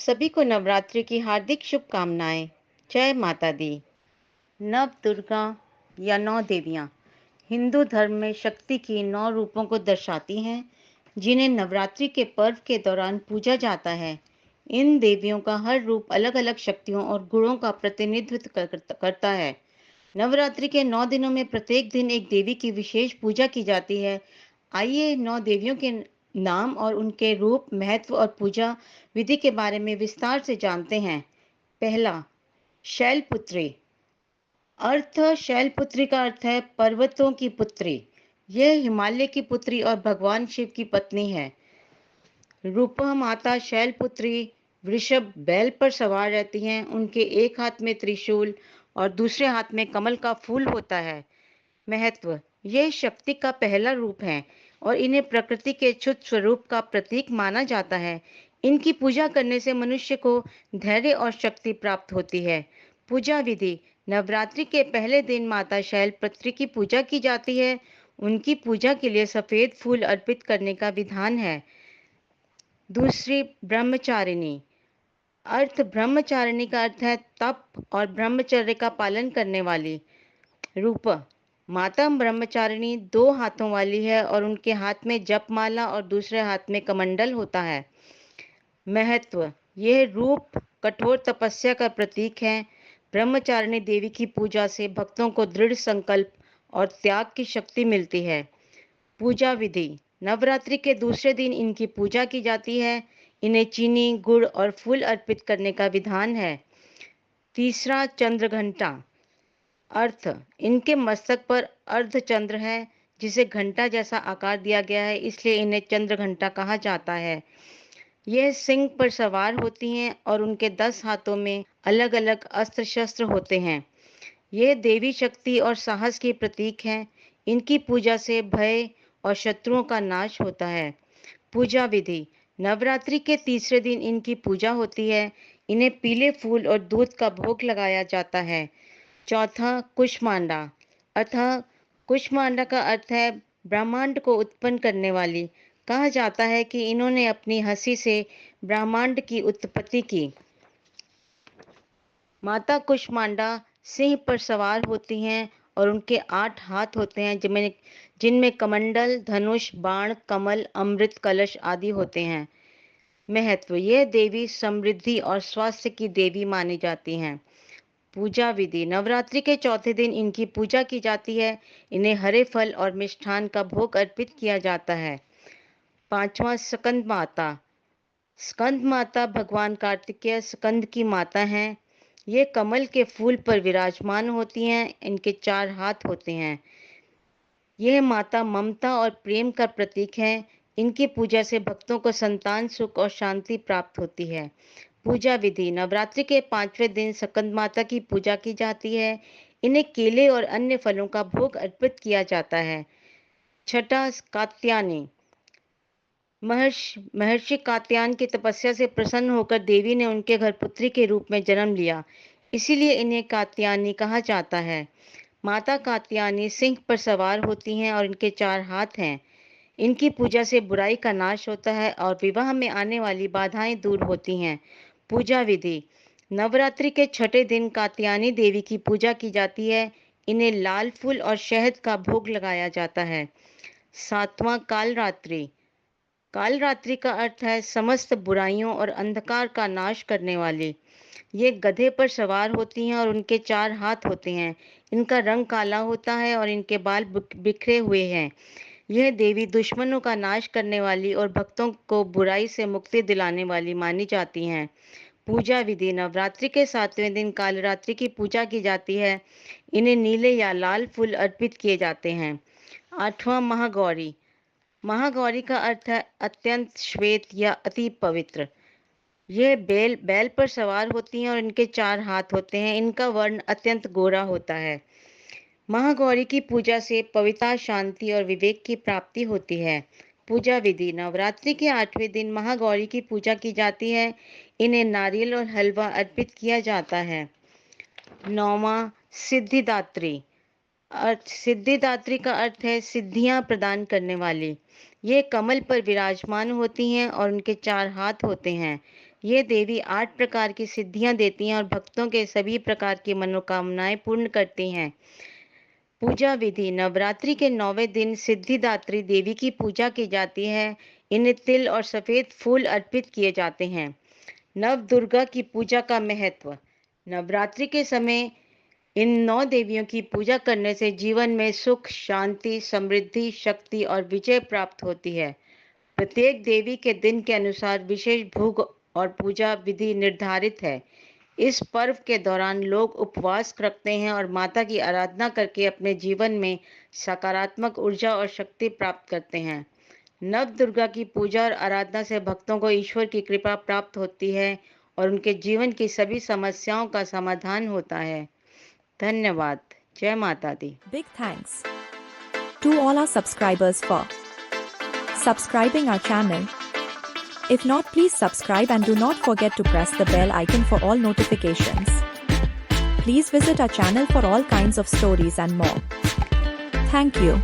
सभी को नवरात्रि की हार्दिक शुभकामनाएं। जय माता दी। नव दुर्गा या नौ देवियां हिंदू धर्म में शक्ति की नौ रूपों को दर्शाती हैं, जिन्हें नवरात्रि के पर्व के दौरान पूजा जाता है। इन देवियों का हर रूप अलग-अलग शक्तियों और गुणों का प्रतिनिधित्व करता है। नवरात्रि के 9 दिनों में प्रत्येक दिन एक देवी की विशेष पूजा की जाती है। आइए नौ देवियों के नाम और उनके रूप, महत्व और पूजा विधि के बारे में विस्तार से जानते हैं। पहला, शैलपुत्री। शैलपुत्री का अर्थ है पर्वतों की पुत्री। यह हिमालय की पुत्री और भगवान शिव की पत्नी है। रूपा माता शैलपुत्री वृषभ बैल पर सवार रहती हैं। उनके एक हाथ में त्रिशूल और दूसरे हाथ में कमल का फूल होता है। महत्व, ये शक्ति का पहला रूप है और इन्हें प्रकृति के क्षुद्र स्वरूप का प्रतीक माना जाता है। इनकी पूजा करने से मनुष्य को धैर्य और शक्ति प्राप्त होती है। पूजा विधि, नवरात्रि के पहले दिन माता शैलपुत्री की पूजा की जाती है। उनकी पूजा के लिए सफेद फूल अर्पित करने का विधान है। दूसरी, ब्रह्मचारिणी। ब्रह्मचारिणी का अर्थ है तप और ब्रह्मचर्य का पालन करने वाली। रूप, माता ब्रह्मचारिणी 2 हाथों वाली है और उनके हाथ में जपमाला और दूसरे हाथ में कमंडल होता है। महत्व, यह रूप कठोर तपस्या का प्रतीक है। ब्रह्मचारिणी देवी की पूजा से भक्तों को दृढ़ संकल्प और त्याग की शक्ति मिलती है। पूजा विधि, नवरात्रि के दूसरे दिन इनकी पूजा की जाती है। इन्हें चीनी, गुड़ और फूल अर्पित करने का विधान है। तीसरा, चंद्रघंटा। अर्थ, इनके मस्तक पर अर्धचंद्र है, जिसे घंटा जैसा आकार दिया गया है, इसलिए इन्हें चंद्रघंटा कहा जाता है। यह सिंह पर सवार होती हैं और उनके 10 हाथों में अलग-अलग अस्त्र शस्त्र होते हैं। यह देवी शक्ति और साहस की प्रतीक हैं। इनकी पूजा से भय और शत्रुओं का नाश होता है। पूजा विधि, नवरात्रि के तीसरे दिन इनकी पूजा होती है। इन्हें पीले फूल और दूध का भोग लगाया जाता है। चौथा, कुष्मांडा। अतः कुष्मांडा का अर्थ है ब्रह्मांड को उत्पन्न करने वाली। कहा जाता है कि इन्होंने अपनी हंसी से ब्रह्मांड की उत्पत्ति की। माता कुष्मांडा सिंह पर सवार होती हैं और उनके 8 हाथ होते हैं, जिनमें कमंडल, धनुष, बाण, कमल, अमृत कलश आदि होते हैं। महत्व, यह देवी समृद्धि और स्वास्थ्य की देवी मानी जाती हैं। पूजा विधि, नवरात्रि के चौथे दिन इनकी पूजा की जाती है। इन्हें हरे फल और मिष्ठान का भोग अर्पित किया जाता है। पांचवा, स्कंद माता। स्कंद माता भगवान कार्तिकेय स्कंद की माता हैं। ये कमल के फूल पर विराजमान होती हैं। इनके 4 हाथ होते हैं। यह माता ममता और प्रेम का प्रतीक है। इनकी पूजा से भक्तों को संतान सुख और शांति प्राप्त होती है। पूजा विधि, नवरात्रि के 5वें दिन स्कंद माता की पूजा की जाती है। इन्हें केले और अन्य फलों का भोग अर्पित किया जाता है। छठा, कात्यायनी। महर्षि कात्यायन की तपस्या से प्रसन्न होकर देवी ने उनके घर पुत्री के रूप में जन्म लिया, इसीलिए इन्हें कात्यायनी कहा जाता है। माता कात्यायनी सिंह पर सवार होती हैं और इनके 4 हाथ हैं। इनकी पूजा से बुराई का नाश होता है और विवाह में आने वाली बाधाएं दूर होती हैं। पूजा विधि, नवरात्रि के छठे दिन कात्यायनी देवी की पूजा की जाती है। इन्हें लाल फूल और शहद का भोग लगाया जाता है। सातवां, कालरात्रि। कालरात्रि का अर्थ है समस्त बुराइयों और अंधकार का नाश करने वाली। ये गधे पर सवार होती हैं और उनके 4 हाथ होते हैं। इनका रंग काला होता है और इनके बाल बिखरे हुए हैं। यह देवी दुश्मनों का नाश करने वाली और भक्तों को बुराई से मुक्ति दिलाने वाली मानी जाती हैं। पूजा विधि, नवरात्रि के 7वें दिन कालरात्रि की पूजा की जाती है। इन्हें नीले या लाल फूल अर्पित किए जाते हैं। 8वां, महागौरी। महागौरी का अर्थ है अत्यंत श्वेत या अति पवित्र। यह बैल पर सवार होती हैं और इनके 4 हाथ होते हैं। इनका वर्ण अत्यंत गोरा होता है। महागौरी की पूजा से पवित्रता, शांति और विवेक की प्राप्ति होती है। पूजा विधि, नवरात्रि के 8वें दिन महागौरी की पूजा की जाती है। इन्हें नारियल और हलवा अर्पित किया जाता है। 9वां, सिद्धिदात्री। सिद्धिदात्री का अर्थ है सिद्धियां प्रदान करने वाली। ये कमल पर विराजमान होती हैं और उनके 4 हाथ होते हैं। ये देवी 8 प्रकार की सिद्धियां देती हैं और भक्तों के सभी प्रकार की मनोकामनाएं पूर्ण करती हैं। पूजा विधि। नवरात्रि के 9वें दिन सिद्धिदात्री देवी की पूजा की जाती है। इन्हें तिल और सफेद फूल अर्पित किए जाते हैं। नव दुर्गा की पूजा का महत्व। नवरात्रि के समय इन 9 देवियों की पूजा करने से जीवन में सुख, शांति, समृद्धि, शक्ति और विजय प्राप्त होती है। प्रत्येक देवी के दिन के अनुसार विशेष भोग और पूजा विधि निर्धारित है। इस पर्व के दौरान लोग उपवास रखते हैं और माता की आराधना करके अपने जीवन में सकारात्मक ऊर्जा और शक्ति प्राप्त करते हैं। नव दुर्गा की पूजा और आराधना से भक्तों को ईश्वर की कृपा प्राप्त होती है और उनके जीवन की सभी समस्याओं का समाधान होता है। धन्यवाद। जय माता दी। Big thanks to all our subscribers for subscribing our channel. If not, please subscribe and do not forget to press the bell icon for all notifications. Please visit our channel for all kinds of stories and more. Thank you.